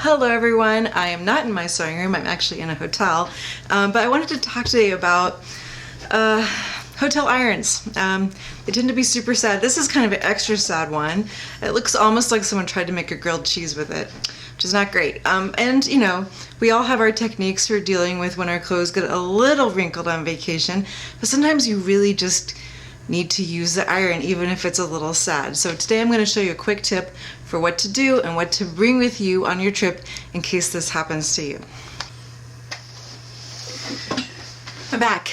Hello everyone, I am not in my sewing room, I'm actually in a hotel, but I wanted to talk today about hotel irons. They tend to be super sad. This is kind of an extra sad one. It looks almost like someone tried to make a grilled cheese with it, which is not great. And you know, we all have our techniques for dealing with when our clothes get a little wrinkled on vacation, but sometimes you really just need to use the iron even if it's a little sad. So today I'm going to show you a quick tip for what to do and what to bring with you on your trip in case this happens to you. I'm back.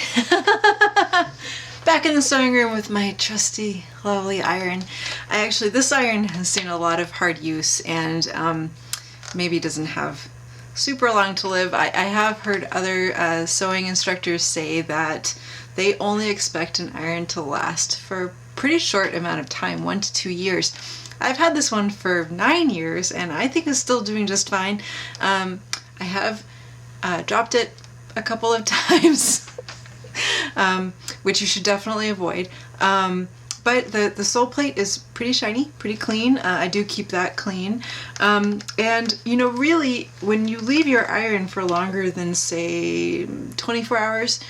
Back in the sewing room with my trusty, lovely iron. This iron has seen a lot of hard use and maybe doesn't have super long to live. I have heard other sewing instructors say that they only expect an iron to last for a pretty short amount of time, 1 to 2 years. I've had this one for 9 years and I think it's still doing just fine. I have dropped it a couple of times, which you should definitely avoid. But the sole plate is pretty shiny, pretty clean. I do keep that clean. And you know, really, when you leave your iron for longer than say 24 hours,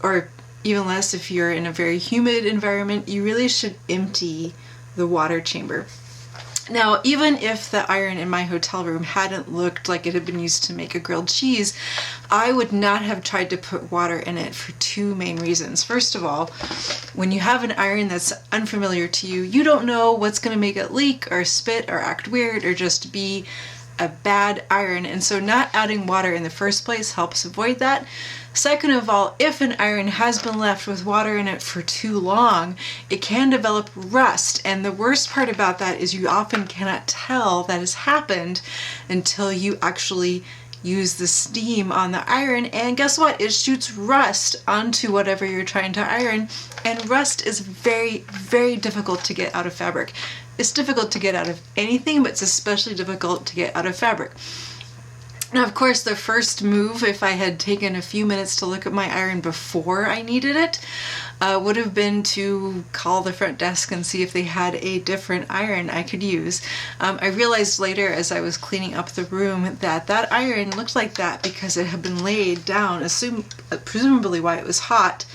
or even less if you're in a very humid environment, you really should empty the water chamber. Now, even if the iron in my hotel room hadn't looked like it had been used to make a grilled cheese, I would not have tried to put water in it for two main reasons. First of all, when you have an iron that's unfamiliar to you, you don't know what's going to make it leak or spit or act weird or just be a bad iron, and so not adding water in the first place helps avoid that. Second of all, if an iron has been left with water in it for too long, it can develop rust, and the worst part about that is you often cannot tell that has happened until you actually use the steam on the iron, and guess what? It shoots rust onto whatever you're trying to iron, and rust is very, very difficult to get out of fabric. It's difficult to get out of anything, but it's especially difficult to get out of fabric. Now, of course, the first move, if I had taken a few minutes to look at my iron before I needed it, would have been to call the front desk and see if they had a different iron I could use. I realized later as I was cleaning up the room that that iron looked like that because it had been laid down, presumably while it was hot,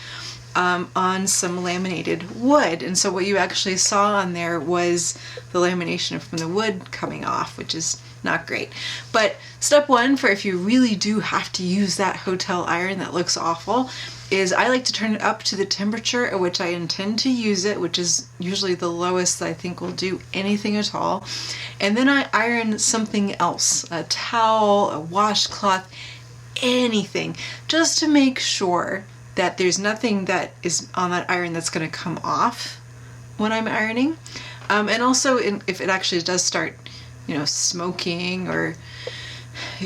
on some laminated wood. And so what you actually saw on there was the lamination from the wood coming off, which is not great. But step one for if you really do have to use that hotel iron that looks awful is I like to turn it up to the temperature at which I intend to use it, which is usually the lowest that I think will do anything at all. And then I iron something else, a towel, a washcloth, anything, just to make sure that there's nothing that is on that iron that's going to come off when I'm ironing. And also if it actually does start, you know, smoking or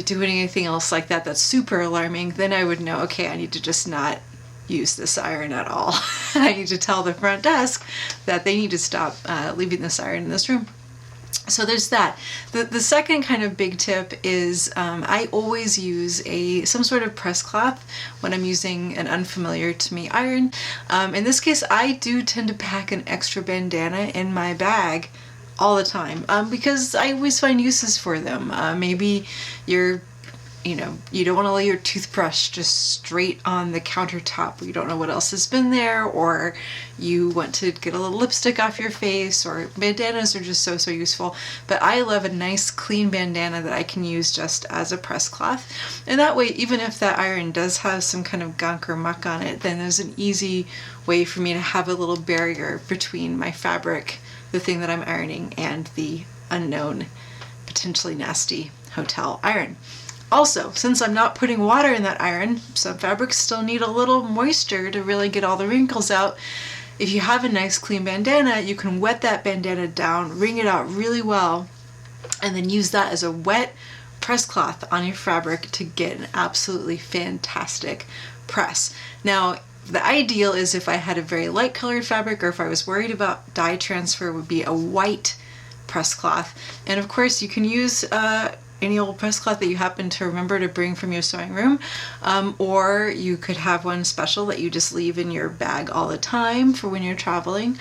doing anything else like that that's super alarming, then I would know, okay, I need to just not use this iron at all. I need to tell the front desk that they need to stop leaving this iron in this room. So there's that. The second kind of big tip is I always use some sort of press cloth when I'm using an unfamiliar to me iron. In this case, I do tend to pack an extra bandana in my bag all the time because I always find uses for them. Maybe you don't want to lay your toothbrush just straight on the countertop where you don't know what else has been there, or you want to get a little lipstick off your face, or bandanas are just so useful. But I love a nice clean bandana that I can use just as a press cloth. And that way, even if that iron does have some kind of gunk or muck on it, then there's an easy way for me to have a little barrier between my fabric, the thing that I'm ironing, and the unknown, potentially nasty hotel iron. Also, since I'm not putting water in that iron, some fabrics still need a little moisture to really get all the wrinkles out. If you have a nice clean bandana, you can wet that bandana down, wring it out really well, and then use that as a wet press cloth on your fabric to get an absolutely fantastic press. Now, the ideal is if I had a very light colored fabric, or if I was worried about dye transfer, would be a white press cloth. And of course you can use any old press cloth that you happen to remember to bring from your sewing room, or you could have one special that you just leave in your bag all the time for when you're traveling.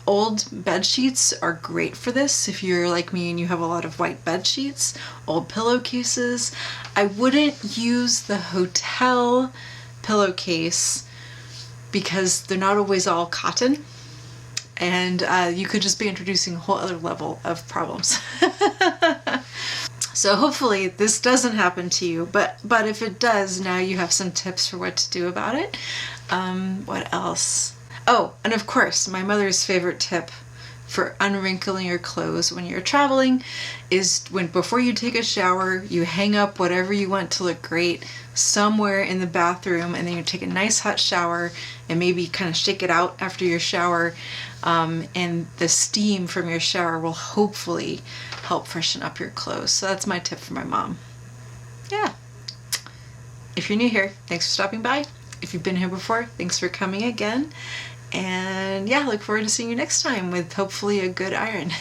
Old bed sheets are great for this if you're like me and you have a lot of white bed sheets. Old pillowcases. I wouldn't use the hotel pillowcase because they're not always all cotton, and you could just be introducing a whole other level of problems. So hopefully this doesn't happen to you, but if it does, now you have some tips for what to do about it. What else? Oh, and of course, my mother's favorite tip for unwrinkling your clothes when you're traveling is before you take a shower, you hang up whatever you want to look great somewhere in the bathroom, and then you take a nice hot shower and maybe kind of shake it out after your shower, and the steam from your shower will hopefully help freshen up your clothes. So that's my tip for my mom. Yeah. If you're new here, thanks for stopping by. If you've been here before, thanks for coming again. And yeah, look forward to seeing you next time with hopefully a good iron.